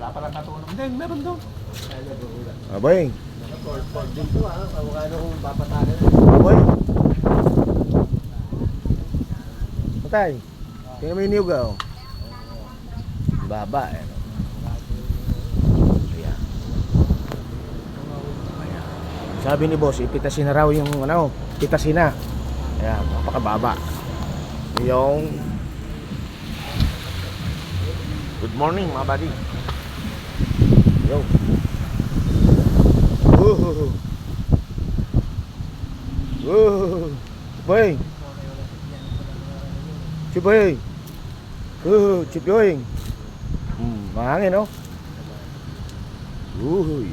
Wala palang katulong. Hindi, meron doon. Aboy. Pag dito kung kung papatagan. Aboy. Patay. Tingnan mo yung niyog oh. Baba eh. Ayan. Sabi ni boss, ipitasin na raw yung ano, pitasin na. Ayan, napakababa. Yung good morning mga buddy. Yo. Boy. Chip boy. Chip boy. Mahangin no? Uy.